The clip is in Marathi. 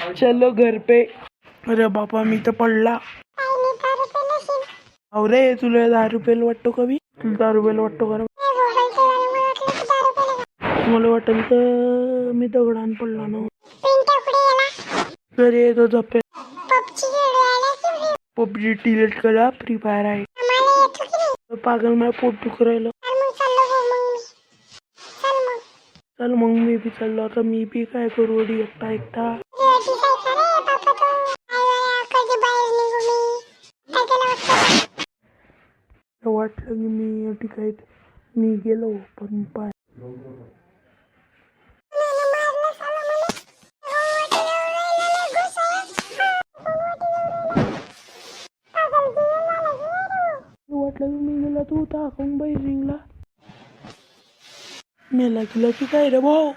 चलो घर पे. अरे बापा मी तर पडला. अरे तुला 10 रुपयाला वाटतो का मी? तुला 10 रुपयाला वाटतो का? मला वाटेल तर मी दगडान पडला ना. अरे तो झप्पे पबजी डिलीट करा. फ्री फायर आहे. पागल माझं पोट दुखू राहिलं. चल मग मी बी चाललो. आता मी बी काय करू एकटा. वाटलं की मी ठीक मी गेलो पण पाय वाटलं की मी गेला तू टाकून बैरिंगला मेला गेला की काय रे भाऊ.